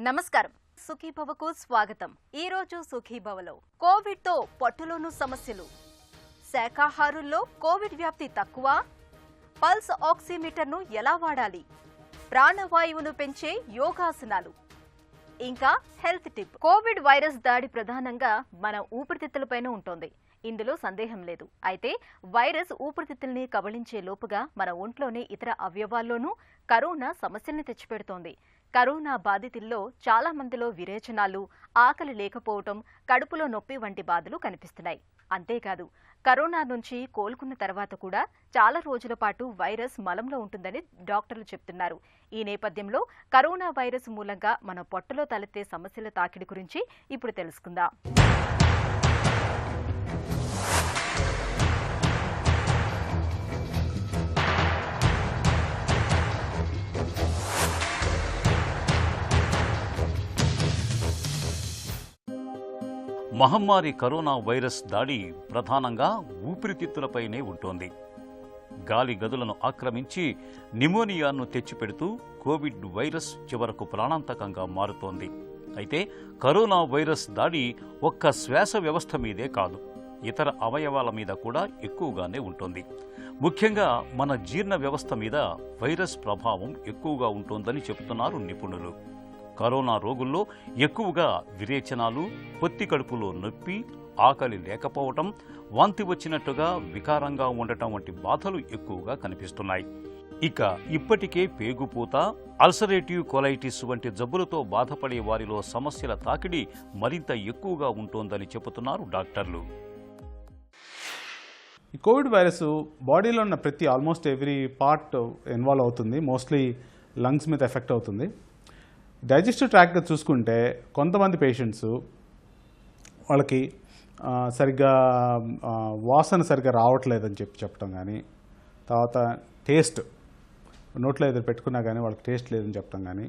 నమస్కారం. సుఖీభవకు స్వాగతం. ఈ రోజు సుఖీభవలో కోవిడ్ తో పట్టులోను సమస్యలు, శాకాహారుల్లో కోవిడ్ వ్యాప్తి తక్కువ, పల్స్ ఆక్సిమీటర్ను ఎలా వాడాలి, ప్రాణవాయువును పెంచే యోగాసనాలు, ఇంకా హెల్త్ టిప్. కోవిడ్ వైరస్ దాడి ప్రధానంగా మన ఊపిరితిత్తులపైన ఉంటుంది. ఇందులో సందేహం లేదు. అయితే వైరస్ ఊపిరితిత్తుల్ని కబళించే లోపుగా మన ఒంట్లోని ఇతర అవయవాల్లోనూ కరోనా సమస్యల్ని తెచ్చిపెడుతోంది. కరోనా బాధితుల్లో చాలా మందిలో విరేచనాలు, ఆకలి లేకపోవటం, కడుపులో నొప్పి వంటి బాధలు కనిపిస్తున్నాయి. అంతేకాదు, కరోనా నుంచి కోలుకున్న తర్వాత కూడా చాలా రోజుల పాటు వైరస్ మలంలో ఉంటుందని డాక్టర్లు చెప్తున్నారు. ఈ నేపథ్యంలో కరోనా వైరస్ మూలంగా మన పొట్టలో తలెత్తే సమస్యల తాకిడి గురించి ఇప్పుడు తెలుసుకుందాం. మహమ్మారి కరోనా వైరస్ దాడి ప్రధానంగా ఊపిరితిత్తులపైనే ఉంటోంది. గాలి గదులను ఆక్రమించి న్యూమోనియాను తెచ్చిపెడుతూ కోవిడ్ వైరస్ చివరకు ప్రాణాంతకంగా మారుతోంది. అయితే కరోనా వైరస్ దాడి ఒక్క శ్వాస వ్యవస్థ మీదే కాదు, ఇతర అవయవాల మీద కూడా ఎక్కువగానే ఉంటుంది. ముఖ్యంగా మన జీర్ణ వ్యవస్థ మీద వైరస్ ప్రభావం ఎక్కువగా ఉంటోందని చెబుతున్నారు నిపుణులు. కరోనా రోగుల్లో ఎక్కువగా విరేచనాలు, పొత్తి కడుపులో నొప్పి, ఆకలి లేకపోవటం, వాంతి వచ్చినట్టుగా వికారంగా ఉండటం వంటి బాధలు ఎక్కువగా కనిపిస్తున్నాయి. ఇక ఇప్పటికే పేగుపూత, అల్సరేటివ్ కొలైటిస్ వంటి జబ్బులతో బాధపడే వారిలో సమస్యల తాకిడి మరింత ఎక్కువగా ఉంటోందని చెబుతున్నారు డాక్టర్లు. ఈ కోవిడ్ వైరస్ బాడీలో ఉన్న ఆల్మోస్ట్ ఎవ్రీ పార్ట్ ఇన్వాల్వ్ అవుతుంది. మోస్ట్లీ లంగ్స్ మీద ఎఫెక్ట్ అవుతుంది. డైజెస్టివ్ ట్రాక్ట్గా చూసుకుంటే కొంతమంది పేషెంట్స్ వాళ్ళకి సరిగ్గా వాసన సరిగ్గా రావట్లేదని చెప్పడం కానీ, తర్వాత టేస్ట్ నోట్లో ఏదో పెట్టుకున్నా కానీ వాళ్ళకి టేస్ట్ లేదని చెప్పడం కానీ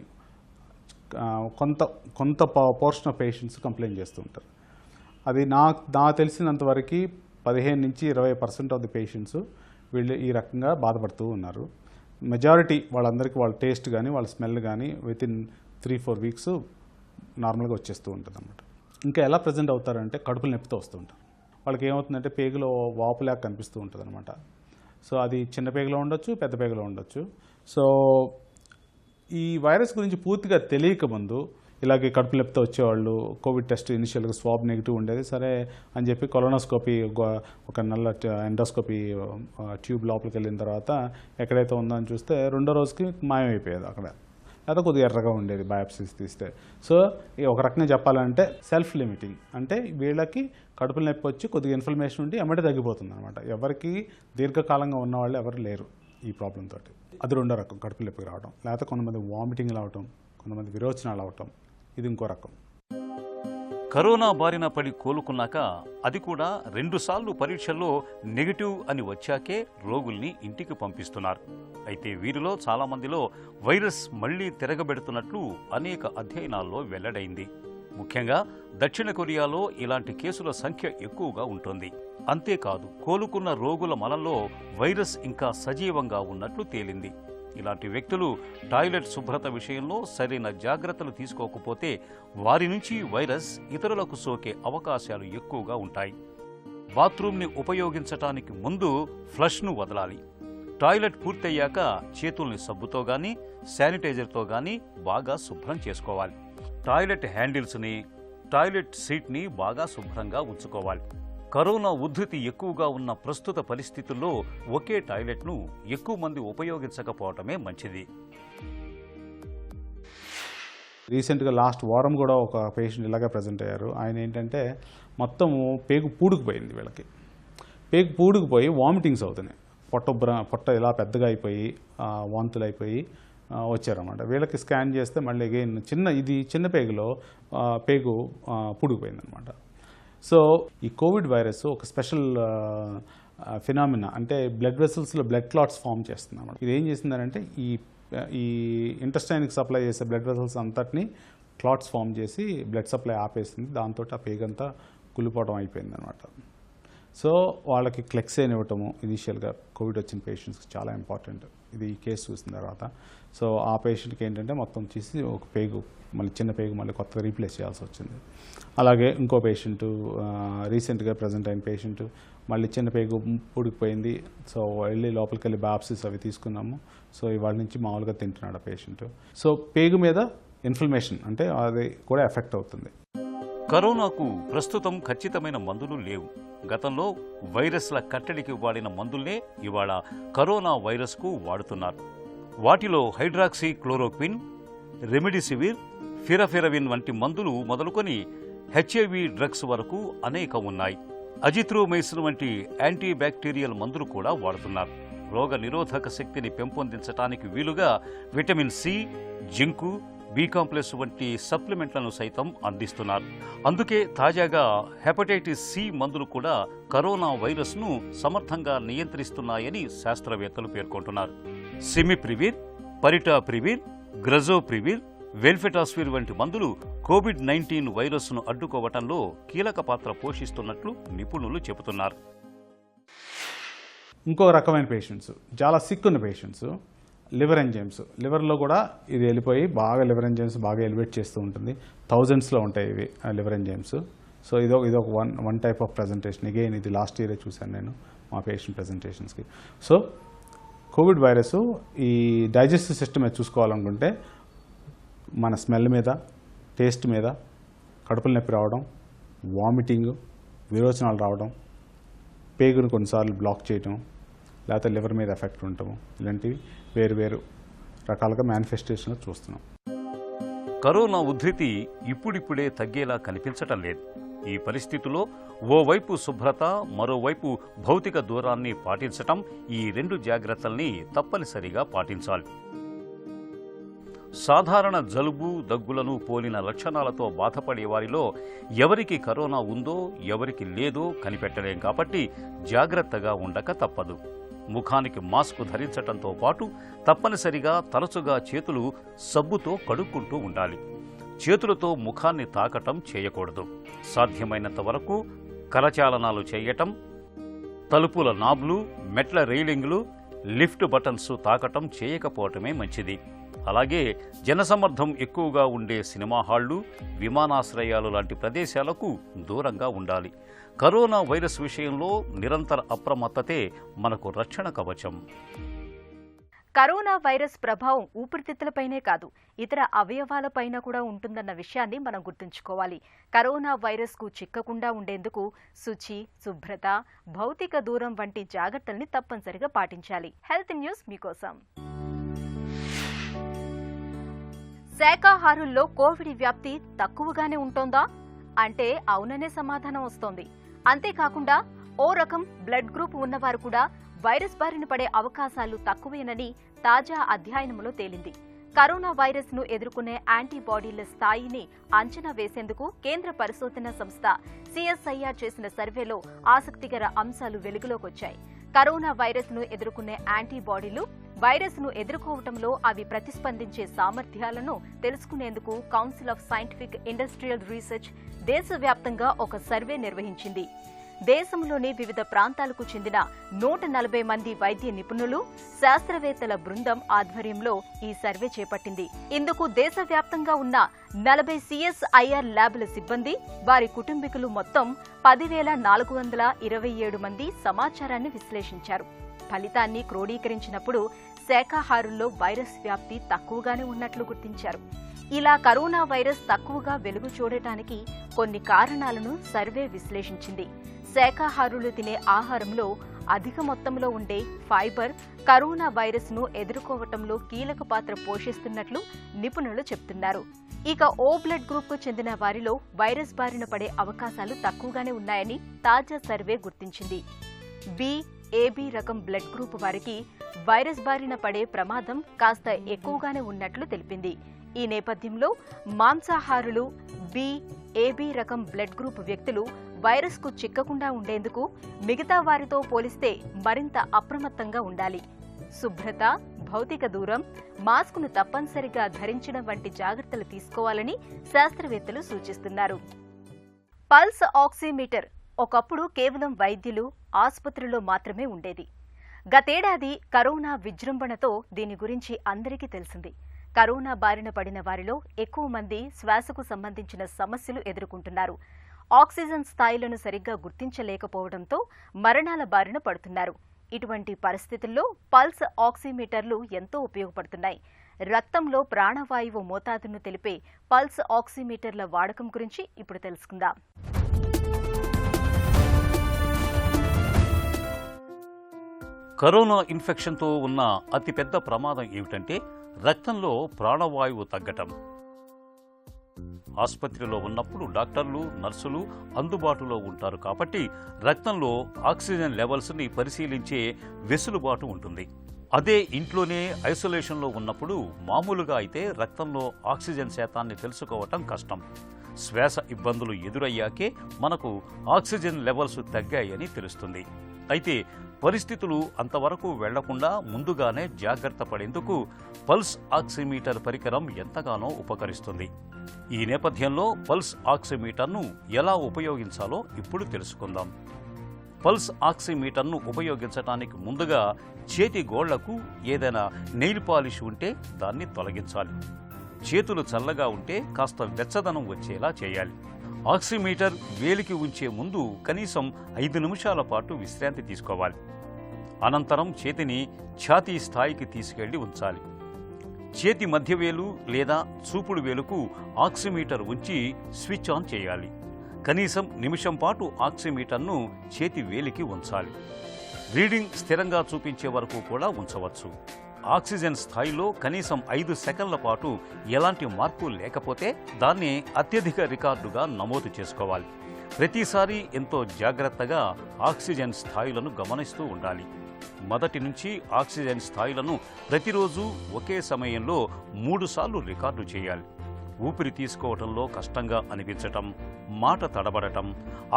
కొంత పోర్షన్ ఆఫ్ పేషెంట్స్ కంప్లైంట్ చేస్తూ ఉంటారు. అది నాకు తెలిసినంతవరకు 15 నుంచి 20% ఆఫ్ ది పేషెంట్స్ వీళ్ళు ఈ రకంగా బాధపడుతూ ఉన్నారు. మెజారిటీ వాళ్ళందరికీ వాళ్ళ టేస్ట్ కానీ వాళ్ళ స్మెల్ కానీ వితిన్ 3-4 వీక్స్ నార్మల్గా వచ్చేస్తూ ఉంటుంది అన్నమాట. ఇంకా ఎలా ప్రజెంట్ అవుతారంటే కడుపులు నొప్పితో వస్తూ ఉంటారు. వాళ్ళకి ఏమవుతుందంటే పేగులో వాపులాగా కనిపిస్తూ ఉంటుంది అనమాట. సో అది చిన్న పేగులో ఉండొచ్చు, పెద్ద పేగులో ఉండొచ్చు. సో ఈ వైరస్ గురించి పూర్తిగా తెలియక ముందు ఇలాగే కడుపు నొప్పితో వచ్చేవాళ్ళు కోవిడ్ టెస్ట్ ఇనిషియల్గా స్వాబ్ నెగిటివ్ ఉండేది, సరే అని చెప్పి కొలోనోస్కోపీ ఒక నల్ల ఎండోస్కోపీ ట్యూబ్ లోపలికి వెళ్ళిన తర్వాత ఎక్కడైతే ఉందో అని చూస్తే రెండో రోజుకి మాయమైపోయేది అక్కడ, లేదా కొద్దిగా ఎర్రగా ఉండేది బయాప్సీస్ తీస్తే. సో ఒక రకంగా చెప్పాలంటే సెల్ఫ్ లిమిటింగ్, అంటే వీళ్ళకి కడుపుల నొప్పి వచ్చి కొద్దిగా ఇన్ఫ్లమేషన్ ఉండి ఎమ్మటే తగ్గిపోతుంది అనమాట. ఎవరికి దీర్ఘకాలంగా ఉన్న వాళ్ళు ఎవరు లేరు ఈ ప్రాబ్లం తోటి. అది రెండో రకం కడుపు నొప్పికి రావడం, లేకపోతే కొంతమంది వామిటింగ్లు అవటం, కొంతమంది విరోచనాలు అవటం, ఇది ఇంకో రకం. కరోనా బారిన పడి కోలుకున్నాక అది కూడా 2 సార్లు పరీక్షల్లో నెగిటివ్ అని వచ్చాకే రోగుల్ని ఇంటికి పంపిస్తున్నారు. అయితే వీరిలో చాలా మందిలో వైరస్ మళ్లీ తిరగబెడుతున్నట్లు అనేక అధ్యయనాల్లో వెల్లడైంది. ముఖ్యంగా దక్షిణ కొరియాలో ఇలాంటి కేసుల సంఖ్య ఎక్కువగా ఉంటుంది. అంతేకాదు, కోలుకున్న రోగుల మలంలో వైరస్ ఇంకా సజీవంగా ఉన్నట్లు తేలింది. ఇలాంటి వ్యక్తులు టాయిలెట్ శుభ్రత విషయంలో సరైన జాగ్రత్తలు తీసుకోకపోతే వారి నుంచి వైరస్ ఇతరులకు సోకే అవకాశాలు ఎక్కువగా ఉంటాయి. బాత్రూంని ఉపయోగించటానికి ముందు ఫ్లష్ను వదలాలి. టాయిలెట్ పూర్తయ్యాక చేతుల్ని సబ్బుతో గానీ శానిటైజర్తో గానీ బాగా శుభ్రం చేసుకోవాలి. టాయిలెట్ హ్యాండిల్స్ని, టాయిలెట్ సీట్ని బాగా శుభ్రంగా ఉంచుకోవాలి. కరోనా ఉధృతి ఎక్కువగా ఉన్న ప్రస్తుత పరిస్థితుల్లో ఒకే టాయిలెట్ను ఎక్కువ మంది ఉపయోగించకపోవటమే మంచిది. రీసెంట్గా లాస్ట్ వారం కూడా ఒక పేషెంట్ ఇలాగే ప్రజెంట్ అయ్యారు. ఆయన ఏంటంటే మొత్తం పేగు పూడుకుపోయింది. వీళ్ళకి పేగు పూడుకుపోయి వామిటింగ్స్ అవుతున్నాయి, పొట్ట ఇలా పెద్దగా అయిపోయి వాంతులు అయిపోయి వచ్చారన్నమాట. వీళ్ళకి స్కాన్ చేస్తే మళ్ళీ అగైన్ చిన్న పేగులో పేగు పూడుకుపోయింది అనమాట. సో ఈ కోవిడ్ వైరస్ ఒక స్పెషల్ ఫినామినా, అంటే బ్లడ్ వెసల్స్లో బ్లడ్ క్లాట్స్ ఫామ్ చేస్తుంది అన్నమాట. ఇది ఏం చేసిందంటే ఈ ఇంటెస్టైన్కి సప్లై చేసే బ్లడ్ వెసల్స్ అంతటిని క్లాట్స్ ఫామ్ చేసి బ్లడ్ సప్లై ఆపేసింది. దాంతో ఆ పేగంతా కుళ్ళిపోవడం అయిపోయింది అనమాట. సో వాళ్ళకి క్లెక్సేన్ ఇవ్వటము ఇనీషియల్గా కోవిడ్ వచ్చిన పేషెంట్స్కి చాలా ఇంపార్టెంట్. ఇది ఈ కేసు చూసిన తర్వాత సో ఆ పేషెంట్కి ఏంటంటే మొత్తం చేసి ఒక పేగు మళ్ళీ చిన్న పేగు మళ్ళీ కొత్తగా రీప్లేస్ చేయాల్సి వచ్చింది. అలాగే ఇంకో పేషెంటు రీసెంట్గా ప్రజెంట్ అయిన పేషెంట్ మళ్ళీ చిన్న పేగు పూడికిపోయింది. సో వెళ్ళి లోపలికి వెళ్ళి బాప్సిస్ అవి తీసుకున్నాము. సో ఇవాళ నుంచి మామూలుగా తింటున్నాడు ఆ పేషెంట్. సో పేగు మీద ఇన్ఫ్లమేషన్ అంటే అది కూడా ఎఫెక్ట్ అవుతుంది. కరోనాకు ప్రస్తుతం ఖచ్చితమైన మందులు లేవు. గతంలో వైరస్ల కట్టడికి వాడిన మందుల్నే ఇవాళ కరోనా వైరస్కు వాడుతున్నారు. వాటిలో హైడ్రాక్సీ క్లోరోక్విన్, రెమిడిసివిర్, ఫిరఫిరవిన్ వంటి మందులు మొదలుకొని హెచ్ఐవి డ్రగ్స్ వరకు అనేకం ఉన్నాయి. అజిత్రోమైసిన్ వంటి యాంటీ బ్యాక్టీరియల్ మందులు కూడా వాడుతున్నారు. రోగ నిరోధక శక్తిని పెంపొందించడానికి వీలుగా vitamin C, zinc, B complex వంటి సప్లిమెంట్లను సైతం అందిస్తున్నారు. అందుకే తాజాగా హెపటైటిస్ సి మందులు కూడా కరోనా వైరస్ను సమర్థంగా నియంత్రిస్తున్నాయని శాస్త్రవేత్తలు పేర్కొంటున్నారు. సిమిప్రివిర్, పరిటాప్రివిర్, గ్రజోప్రివిర్, వెల్ఫెటాస్విర్ వంటి మందులు కోవిడ్-19 వైరస్ను అడ్డుకోవటంలో కీలక పాత్ర పోషిస్తున్నట్లు నిపుణులు చెబుతున్నారు. ఇంకో రకమైన పేషెంట్స్ చాలా సిక్ ఉన్న పేషెంట్స్ లివర్ ఎంజైమ్స్, లివర్లో కూడా ఇది వెళ్ళిపోయి బాగా లివర్ ఎంజైమ్స్ బాగా ఎలివేట్ చేస్తూ ఉంటుంది. థౌజండ్స్లో ఉంటాయి ఇవి లివర్ ఎంజైమ్స్. సో ఇదొక one type of presentation. Again ఇది లాస్ట్ ఇయరే చూశాను నేను మా పేషెంట్ ప్రజెంటేషన్స్కి. సో కోవిడ్ వైరస్ ఈ డైజెస్టివ్ సిస్టమ్ మీద చూసుకోవాలనుకుంటే మన స్మెల్ మీద, టేస్ట్ మీద కడుపులు నొప్పి రావడం, వామిటింగ్, విరోచనాలు రావడం, పేగును కొన్నిసార్లు బ్లాక్ చేయటం, లేకపోతే లివర్ మీద ఎఫెక్ట్ ఉండటం, ఇలాంటివి వేరు రకాలుగా మేనిఫెస్టేషన్లో చూస్తున్నాం. కరోనా ఉధృతి ఇప్పుడిప్పుడే తగ్గేలా కనిపించటం లేదు. ఈ పరిస్థితిలో ఓవైపు శుభ్రత, మరోవైపు భౌతిక దూరాన్ని పాటించటం, ఈ రెండు జాగ్రత్తల్ని తప్పనిసరిగా పాటించాలి. సాధారణ జలుబు, దగ్గులను పోలిన లక్షణాలతో బాధపడే వారిలో ఎవరికి కరోనా ఉందో ఎవరికి లేదో కనిపెట్టలేం కాబట్టి జాగ్రత్తగా ఉండక తప్పదు. ముఖానికి మాస్క్ ధరించటంతో పాటు తప్పనిసరిగా తరచుగా చేతులు సబ్బుతో కడుక్కుంటూ ఉండాలి. చేతులతో ముఖాన్ని తాకటం చేయకూడదు. సాధ్యమైనంత వరకు కరచాలనాలు చేయటం, తలుపుల నాబ్లు, మెట్ల రైలింగ్లు, లిఫ్ట్ బటన్స్ తాకటం చేయకపోవటమే మంచిది. అలాగే జనసమ్మర్దం ఎక్కువగా ఉండే సినిమా హాళ్లు, విమానాశ్రయాలు లాంటి ప్రదేశాలకు దూరంగా ఉండాలి. కరోనా వైరస్ విషయంలో నిరంతర అప్రమత్తతే మనకు రక్షణ కవచం. కరోనా వైరస్ ప్రభావం ఊపిరితిత్తులపైనే కాదు, ఇతర అవయవాలపైన కూడా ఉంటుందన్న విషయాన్ని మనం గుర్తుంచుకోవాలి. కరోనా వైరస్కు చిక్కకుండా ఉండేందుకు శుచి, శుభ్రత, భౌతిక దూరం వంటి జాగ్రత్తల్ని తప్పనిసరిగా పాటించాలి. హెల్త్ న్యూస్ మీకోసం. శాకాహారుల్లో కోవిడ్ వ్యాప్తి తక్కువగానే ఉంటోందా అంటే అవుననే సమాధానం వస్తోంది. అంతేకాకుండా ఓ రకం బ్లడ్ గ్రూప్ ఉన్నవారు కూడా వైరస్ బారిన పడే అవకాశాలు తక్కువేనని తాజా అధ్యయనంలో తేలింది. కరోనా వైరస్ ను ఎదుర్కొనే యాంటీబాడీల స్థాయిని అంచనా వేసేందుకు కేంద్ర పరిశోధన సంస్థ సిఎస్ఐఆర్ చేసిన సర్వేలో ఆసక్తికర అంశాలు వెలుగులోకొచ్చాయి. కరోనా వైరస్ ను ఎదుర్కొనే యాంటీబాడీలు, వైరస్ ను ఎదుర్కోవటంలో అవి ప్రతిస్పందించే సామర్థ్యాలను తెలుసుకునేందుకు council of scientific industrial research దేశవ్యాప్తంగా ఒక సర్వే నిర్వహించింది. దేశంలోని వివిధ ప్రాంతాలకు చెందిన 140 మంది వైద్య నిపుణులు, శాస్త్రవేత్తల బృందం ఆధ్వర్యంలో ఈ సర్వే చేపట్టింది. ఇందుకు దేశవ్యాప్తంగా ఉన్న 40 సిఎస్ఐఆర్ ల్యాబ్ల సిబ్బంది, వారి కుటుంబీకులు మొత్తం 10,427 మంది సమాచారాన్ని విశ్లేషించారు. ఫలితాన్ని క్రోడీకరించినప్పుడు శాకాహారుల్లో వైరస్ వ్యాప్తి తక్కువగానే ఉన్నట్లు గుర్తించారు. ఇలా కరోనా వైరస్ తక్కువగా వెలుగు చూడటానికి కొన్ని కారణాలను సర్వే విశ్లేషించింది. శాకాహారులు తినే ఆహారంలో అధిక మొత్తంలో ఉండే ఫైబర్ కరోనా వైరస్ ను ఎదుర్కోవటంలో కీలక పాత్ర పోషిస్తున్నట్లు నిపుణులు చెబుతున్నారు. ఇక ఓ బ్లడ్ గ్రూప్ కు చెందిన వారిలో వైరస్ బారిన పడే అవకాశాలు తక్కువగానే ఉన్నాయని తాజా సర్వే గుర్తించింది. బి, ఏబీ రకం బ్లడ్ గ్రూప్ వారికి వైరస్ బారిన పడే ప్రమాదం కాస్త ఎక్కువగానే ఉన్నట్లు తెలిపింది. ఈ నేపథ్యంలో మాంసాహారులు, బి, ఏబీ రకం బ్లడ్ గ్రూప్ వ్యక్తులు వైరస్ కు చిక్కకుండా ఉండేందుకు మిగతా వారితో పోలిస్తే మరింత అప్రమత్తంగా ఉండాలి. శుభ్రత, భౌతిక దూరం, మాస్కును తప్పనిసరిగా ధరించడం వంటి జాగ్రత్తలు తీసుకోవాలని శాస్త్రవేత్తలు సూచిస్తున్నారు. పల్స్ ఆక్సిమీటర్ ఒకప్పుడు కేవలం వైద్యులు, ఆసుపత్రుల్లో మాత్రమే ఉండేది. గతేడాది కరోనా విజృంభణతో దీని గురించి అందరికీ తెలిసింది. కరోనా బారిన పడిన వారిలో ఎక్కువ మంది శ్వాసకు సంబంధించిన సమస్యలు ఎదుర్కొంటున్నారు. ఆక్సిజన్ స్థాయిలను సరిగ్గా గుర్తించలేకపోవడంతో మరణాల బారిన పడుతున్నారు. ఇటువంటి పరిస్థితుల్లో పల్స్ ఆక్సిమీటర్లు ఎంతో ఉపయోగపడుతున్నాయి. రక్తంలో ప్రాణవాయువు మోతాదును తెలిపే పల్స్ ఆక్సిమీటర్ల వాడకం గురించి ఇప్పుడు తెలుసుకుందాం. కరోనా ఇన్ఫెక్షన్తో ఉన్న అతిపెద్ద ప్రమాదం ఏమిటంటే రక్తంలో ప్రాణవాయువు తగ్గటం. ఆసుపత్రిలో ఉన్నప్పుడు డాక్టర్లు, నర్సులు అందుబాటులో ఉంటారు కాబట్టి రక్తంలో ఆక్సిజన్ లెవెల్స్ని పరిశీలించే వెసులుబాటు ఉంటుంది. అదే ఇంట్లోనే ఐసోలేషన్లో ఉన్నప్పుడు మామూలుగా అయితే రక్తంలో ఆక్సిజన్ శాతాన్ని తెలుసుకోవటం కష్టం. శ్వాస ఇబ్బందులు ఎదురయ్యాకే మనకు ఆక్సిజన్ లెవెల్స్ తగ్గాయని తెలుస్తుంది. అయితే పరిస్థితులు అంతవరకు వెళ్లకుండా ముందుగానే జాగ్రత్త పడేందుకు పల్స్ ఆక్సిమీటర్ పరికరం ఎంతగానో ఉపకరిస్తుంది. ఈ నేపథ్యంలో పల్స్ ఆక్సిమీటర్ను ఎలా ఉపయోగించాలో ఇప్పుడు తెలుసుకుందాం. పల్స్ ఆక్సిమీటర్ను ఉపయోగించడానికి ముందుగా చేతి గోళ్లకు ఏదైనా నెయిల్ పాలిష్ ఉంటే దాన్ని తొలగించాలి. చేతులు చల్లగా ఉంటే కాస్త వెచ్చదనం వచ్చేలా చేయాలి. ఆక్సిమీటర్ వేలికి ఉంచే ముందు కనీసం 5 నిమిషాల పాటు విశ్రాంతి తీసుకోవాలి. అనంతరం చేతిని ఛాతీ స్థాయికి తీసుకెళ్లి ఉంచాలి. చేతి మధ్యవేలు లేదా చూపుడు వేలుకు ఆక్సిమీటర్ ఉంచి స్విచ్ ఆన్ చేయాలి. కనీసం నిమిషం పాటు ఆక్సిమీటర్ను చేతి వేలికి ఉంచాలి. రీడింగ్ స్థిరంగా చూపించే వరకు కూడా ఉంచవచ్చు. ఆక్సిజన్ స్థాయిలో కనీసం 5 సెకన్ల పాటు ఎలాంటి మార్పు లేకపోతే దాన్ని అత్యధిక రికార్డుగా నమోదు చేసుకోవాలి. ప్రతిసారి ఎంతో జాగ్రత్తగా ఆక్సిజన్ స్థాయిలను గమనిస్తూ ఉండాలి. మొదటి నుంచి ఆక్సిజన్ స్థాయిలను ప్రతిరోజు ఒకే సమయంలో 3 సార్లు రికార్డు చేయాలి. ఊపిరి తీసుకోవటంలో కష్టంగా అనిపించటం, మాట తడబడటం,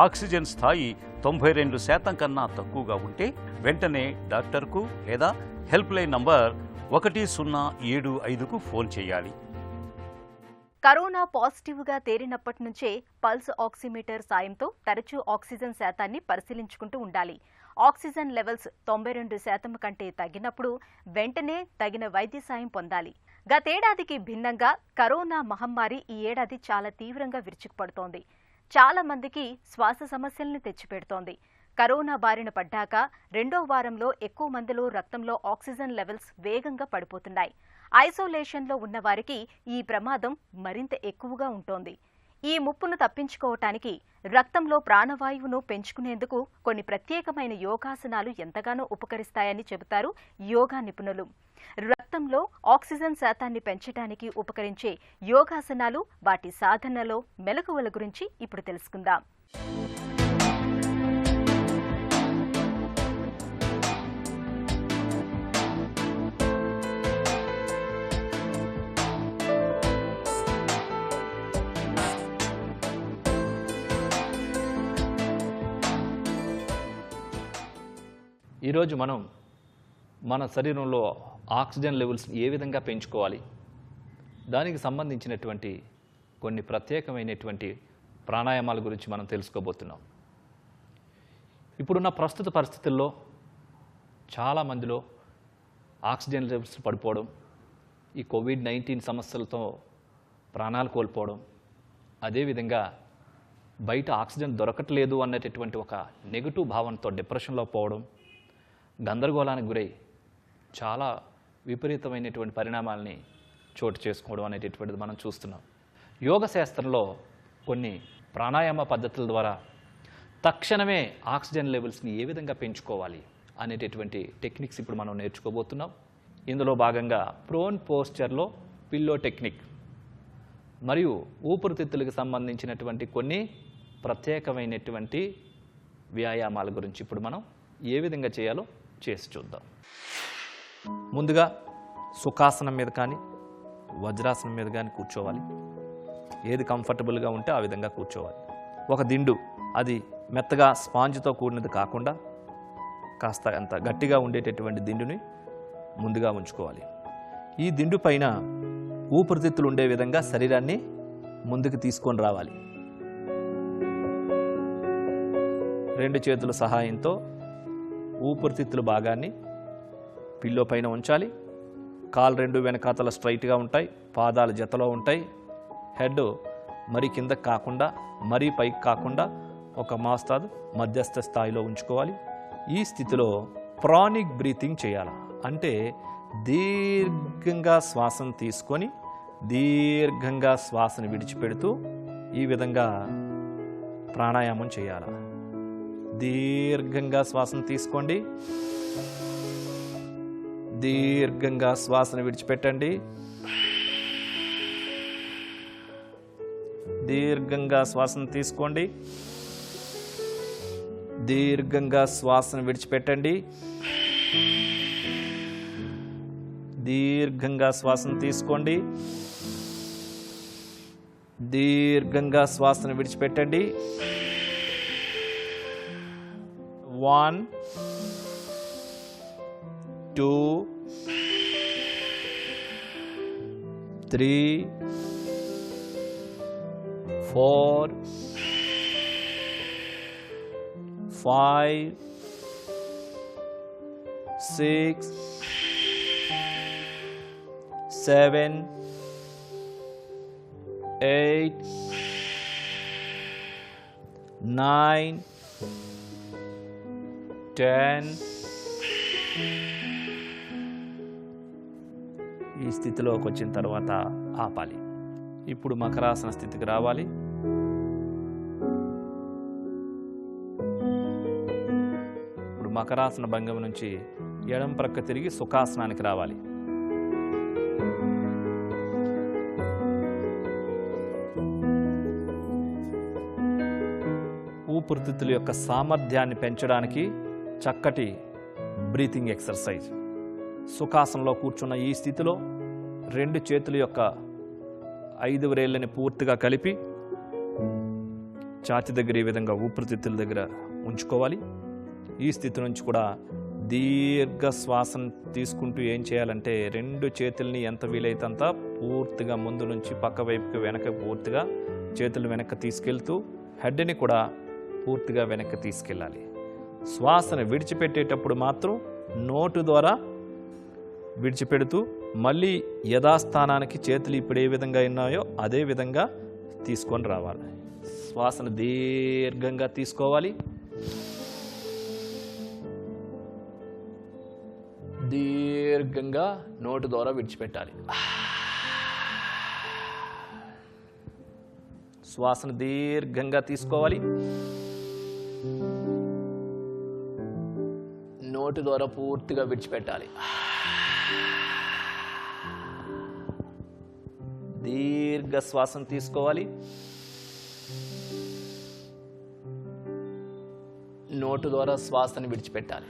ఆక్సిజన్ స్థాయి 92% కన్నా తక్కువగా ఉంటే వెంటనే డాక్టర్కు లేదా హెల్ప్ లైన్ నంబర్ 1075కు ఫోన్ చేయాలి. కరోనా పాజిటివ్గా తేలినప్పటి నుంచే పల్స్ ఆక్సిమీటర్ సాయంతో తరచూ ఆక్సిజన్ శాతాన్ని పరిశీలించుకుంటూ ఉండాలి. ఆక్సిజన్ లెవెల్స్ 92% కంటే తగ్గినప్పుడు వెంటనే తగిన వైద్య సాయం పొందాలి. గతేడాదికి భిన్నంగా కరోనా మహమ్మారి ఈ ఏడాది చాలా తీవ్రంగా విరుచుకుపడుతోంది. చాలా మందికి శ్వాస సమస్యల్ని తెచ్చిపెడుతోంది. కరోనా బారిన పడ్డాక 2వ వారంలో ఎక్కువ మందిలో రక్తంలో ఆక్సిజన్ లెవెల్స్ వేగంగా పడిపోతున్నాయి. ఐసోలేషన్లో ఉన్నవారికి ఈ ప్రమాదం మరింత ఎక్కువగా ఉంటోంది. ఈ ముప్పును తప్పించుకోవటానికి రక్తంలో ప్రాణవాయువును పెంచుకునేందుకు కొన్ని ప్రత్యేకమైన యోగాసనాలు ఎంతగానో ఉపకరిస్తాయని చెబుతారు యోగా నిపుణులు. రక్తంలో ఆక్సిజన్ శాతాన్ని పెంచడానికి ఉపకరించే యోగాసనాలు, వాటి సాధనలో మెలకువల గురించి ఇప్పుడు తెలుసుకుందాం. ఈరోజు మనం మన శరీరంలో ఆక్సిజన్ లెవెల్స్ ఏ విధంగా పెంచుకోవాలి, దానికి సంబంధించినటువంటి కొన్ని ప్రత్యేకమైనటువంటి ప్రాణాయామాల గురించి మనం తెలుసుకోబోతున్నాం. ఇప్పుడున్న ప్రస్తుత పరిస్థితుల్లో చాలామందిలో ఆక్సిజన్ లెవెల్స్ పడిపోవడం, ఈ కోవిడ్-19 సమస్యలతో ప్రాణాలు కోల్పోవడం, అదేవిధంగా బయట ఆక్సిజన్ దొరకట్లేదు అన్నటువంటి ఒక నెగిటివ్ భావనతో డిప్రెషన్లో పోవడం, గందరగోళానికి గురై చాలా విపరీతమైనటువంటి పరిణామాలని చోటు చేసుకోవడం అనేటటువంటిది మనం చూస్తున్నాం. యోగ శాస్త్రంలో కొన్ని ప్రాణాయామ పద్ధతుల ద్వారా తక్షణమే ఆక్సిజన్ లెవెల్స్ని ఏ విధంగా పెంచుకోవాలి అనేటటువంటి టెక్నిక్స్ ఇప్పుడు మనం నేర్చుకోబోతున్నాం. ఇందులో భాగంగా ప్రోన్ పోస్చర్లో పిల్లో టెక్నిక్ మరియు ఊపిరితిత్తులకు సంబంధించినటువంటి కొన్ని ప్రత్యేకమైనటువంటి వ్యాయామాల గురించి ఇప్పుడు మనం ఏ విధంగా చేయాలో చేసి చూద్దాం. ముందుగా సుఖాసనం మీద కానీ వజ్రాసనం మీద కానీ కూర్చోవాలి. ఏది కంఫర్టబుల్గా ఉంటే ఆ విధంగా కూర్చోవాలి. ఒక దిండు, అది మెత్తగా స్పాంజ్తో కూడినది కాకుండా కాస్త అంత గట్టిగా ఉండేటటువంటి దిండుని ముందుగా ఉంచుకోవాలి. ఈ దిండు పైన ఊపిరితిత్తులు ఉండే విధంగా శరీరాన్ని ముందుకు తీసుకొని రావాలి. రెండు చేతుల సహాయంతో ఊపిరితిత్తుల భాగాన్ని పిల్లో పైన ఉంచాలి. కాలు రెండు వెనకాతల స్ట్రైట్గా ఉంటాయి, పాదాలు జతలో ఉంటాయి. హెడ్ మరీ కిందకి కాకుండా మరీ పైకి కాకుండా ఒక మోస్తాదు మధ్యస్థ స్థాయిలో ఉంచుకోవాలి. ఈ స్థితిలో ప్రానిక్ బ్రీతింగ్ చేయాలి. అంటే దీర్ఘంగా శ్వాసను తీసుకొని దీర్ఘంగా శ్వాసను విడిచిపెడుతూ ఈ విధంగా ప్రాణాయామం చేయాలి. దీర్ఘంగా శ్వాసను తీసుకోండి, దీర్ఘంగా శ్వాసను విడిచిపెట్టండి, దీర్ఘంగా శ్వాసను తీసుకోండి, దీర్ఘంగా శ్వాసను విడిచిపెట్టండి, దీర్ఘంగా శ్వాసను తీసుకోండి, దీర్ఘంగా శ్వాసను విడిచిపెట్టండి. 1 2 3 4 5 6 7 8 9 10. ఈ స్థితిలోకి వచ్చిన తర్వాత ఆపాలి. ఇప్పుడు మకరాసన స్థితికి రావాలి. ఇప్పుడు మకరాసన భంగం నుంచి ఎడమ ప్రక్క తిరిగి సుఖాసనానికి రావాలి. ఊపిరితిత్తుల యొక్క సామర్థ్యాన్ని పెంచడానికి చక్కటి బ్రీతింగ్ ఎక్సర్సైజ్. సుఖాసనంలో కూర్చున్న ఈ స్థితిలో రెండు చేతుల యొక్క 5 వేళ్ళని పూర్తిగా కలిపి ఛాతీ దగ్గర ఈ విధంగా ఊపిరితిత్తుల దగ్గర ఉంచుకోవాలి. ఈ స్థితి నుంచి కూడా దీర్ఘ శ్వాసను తీసుకుంటూ ఏం చేయాలంటే రెండు చేతుల్ని ఎంత వీలైతే అంత పూర్తిగా ముందు నుంచి పక్క వైపుకి వెనక పూర్తిగా చేతులు వెనక్కి తీసుకెళ్తూ హెడ్ని కూడా పూర్తిగా వెనక్కి తీసుకెళ్ళాలి. శ్వాసను విడిచిపెట్టేటప్పుడు మాత్రం నోటు ద్వారా విడిచిపెడుతూ మళ్ళీ యథాస్థానానికి చేతులు ఇప్పుడు ఏ విధంగా ఉన్నాయో అదే విధంగా తీసుకొని రావాలి. శ్వాసను దీర్ఘంగా తీసుకోవాలి, దీర్ఘంగా నోటు ద్వారా విడిచిపెట్టాలి. శ్వాసను దీర్ఘంగా తీసుకోవాలి, నోటి ద్వారా పూర్తిగా విడిచిపెట్టాలి. దీర్ఘ శ్వాసను తీసుకోవాలి, నోటు ద్వారా శ్వాసను విడిచిపెట్టాలి.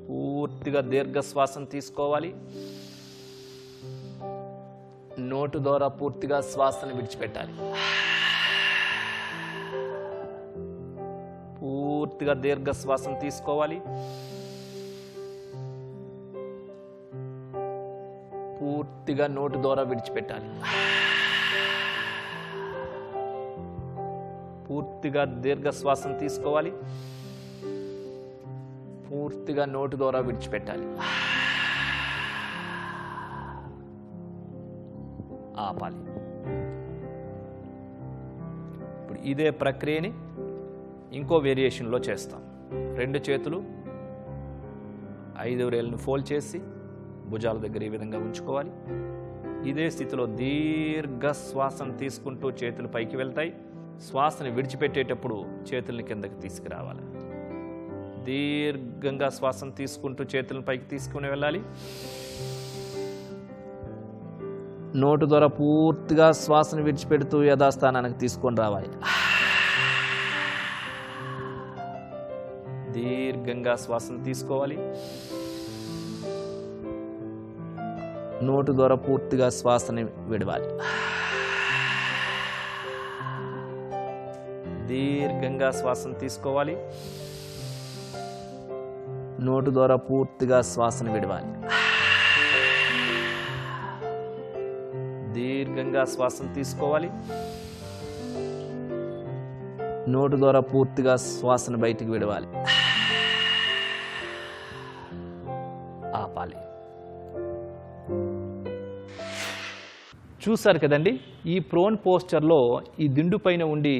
పూర్తిగా దీర్ఘ శ్వాసను తీసుకోవాలి, నోటు ద్వారా పూర్తిగా శ్వాసను విడిచిపెట్టాలి. పూర్తిగా దీర్ఘ శ్వాసను తీసుకోవాలి, పూర్తిగా నోటు ద్వారా విడిచిపెట్టాలి. పూర్తిగా దీర్ఘ శ్వాసను తీసుకోవాలి, పూర్తిగా నోటు ద్వారా విడిచిపెట్టాలి. ఆపాలి. ఇప్పుడు ఇదే ప్రక్రియని ఇంకో వేరియేషన్లో చేస్తాం. రెండు చేతులు 5 వేళ్ళను ఫోల్డ్ చేసి భుజాల దగ్గర ఈ విధంగా ఉంచుకోవాలి. ఇదే స్థితిలో దీర్ఘ శ్వాసను తీసుకుంటూ చేతులు పైకి వెళ్తాయి. శ్వాసను విడిచిపెట్టేటప్పుడు చేతుల్ని కిందకి తీసుకురావాలి. దీర్ఘంగా శ్వాసను తీసుకుంటూ చేతులను పైకి తీసుకుని వెళ్ళాలి. నోటు ద్వారా పూర్తిగా శ్వాసను విడిచిపెడుతూ యథాస్థానానికి తీసుకొని రావాలి. దీర్ఘంగా శ్వాసను తీసుకోవాలి, నోటు ద్వారా పూర్తిగా శ్వాసని విడవాలి. దీర్ఘంగా శ్వాసను తీసుకోవాలి, నోటు ద్వారా పూర్తిగా శ్వాసను విడవాలి. దీర్ఘంగా శ్వాసను తీసుకోవాలి, నోటి ద్వారా పూర్తిగా శ్వాసను బయటికి విడవాలి. ఆపాలి. చూసారు కదండి, ఈ ప్రోన్ పోస్చర్లో ఈ దిండు పైన ఉండి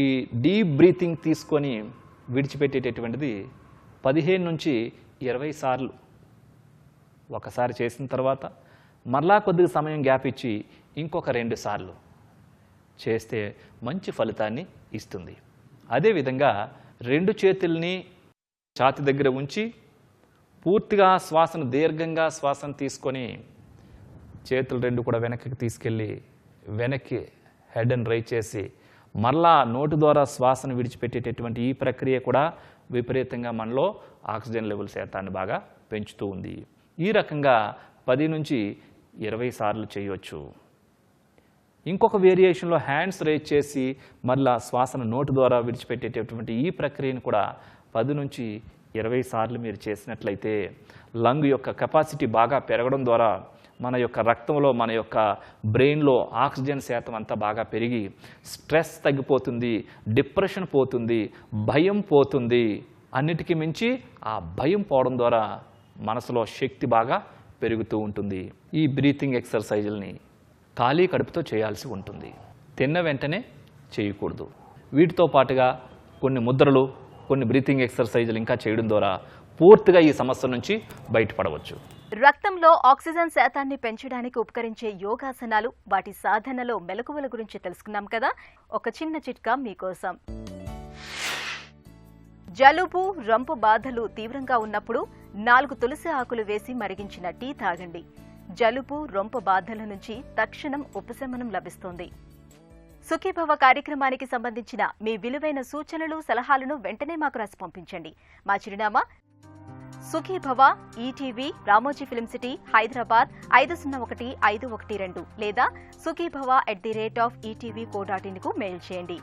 ఈ డీప్ బ్రీతింగ్ తీసుకొని విడిచిపెట్టేటటువంటిది 15 నుంచి 20 సార్లు ఒకసారి చేసిన తర్వాత మరలా కొద్దిగా సమయం గ్యాప్ ఇచ్చి ఇంకొక 2 సార్లు చేస్తే మంచి ఫలితాన్ని ఇస్తుంది. అదేవిధంగా 2 చేతుల్ని ఛాతీ దగ్గర ఉంచి పూర్తిగా శ్వాసను దీర్ఘంగా శ్వాసను తీసుకొని చేతులు 2 కూడా వెనక్కి తీసుకెళ్ళి వెనక్కి హెడ్ అండ్ రైజ్ చేసి మరలా నోటి ద్వారా శ్వాసను విడిచిపెట్టేటటువంటి ఈ ప్రక్రియ కూడా విపరీతంగా మనలో ఆక్సిజన్ లెవెల్ శాతాన్ని బాగా పెంచుతూ ఉంది. ఈ రకంగా 10 నుంచి 20 సార్లు చేయవచ్చు. ఇంకొక వేరియేషన్లో హ్యాండ్స్ రైజ్ చేసి మరలా శ్వాసను నోటి ద్వారా విడిచిపెట్టేటటువంటి ఈ ప్రక్రియను కూడా 10 నుంచి 20 సార్లు మీరు చేసినట్లయితే లంగ్ యొక్క కెపాసిటీ బాగా పెరగడం ద్వారా మన యొక్క రక్తంలో మన యొక్క బ్రెయిన్లో ఆక్సిజన్ శాతం అంతా బాగా పెరిగి స్ట్రెస్ తగ్గిపోతుంది, డిప్రెషన్ పోతుంది, భయం పోతుంది. అన్నిటికీ మించి ఆ భయం పోవడం ద్వారా మనసులో శక్తి బాగా పెరుగుతూ ఉంటుంది. ఈ బ్రీతింగ్ ఎక్సర్సైజుల్ని ఖాళీ కడుపుతో చేయాల్సి ఉంటుంది. తిన్న వెంటనే చేయకూడదు. వీటితో పాటుగా కొన్ని ముద్రలు, కొన్ని బ్రీతింగ్ ఎక్సర్సైజులు ఇంకా చేయడం ద్వారా పూర్తిగా ఈ సమస్య నుంచి బయటపడవచ్చు. రక్తంలో ఆక్సిజన్ శాతాన్ని పెంచడానికి ఉపకరించే యోగాసనాలు, వాటి సాధనలో మెలకువల గురించి తెలుసుకున్నాం కదా. ఒక చిన్న చిట్కా మీకోసం. జలుబు, రొంపు బాధలు తీవ్రంగా ఉన్నప్పుడు 4 తులసి ఆకులు వేసి మరిగించిన టీ తాగండి. జలుబు, రొంపు బాధల నుంచి తక్షణం ఉపశమనం లభిస్తుంది. సుఖీభవ కార్యక్రమానికి సంబంధించిన మీ విలువైన సూచనలు, సలహాలను వెంటనే మాకు రాసి పంపించండి. మా చిరునామా Sukhibhava, ETV, Ramoji film city, Hyderabad 501512 లేదా sukhibhava@etv.co.in కు మెయిల్ చేయండి.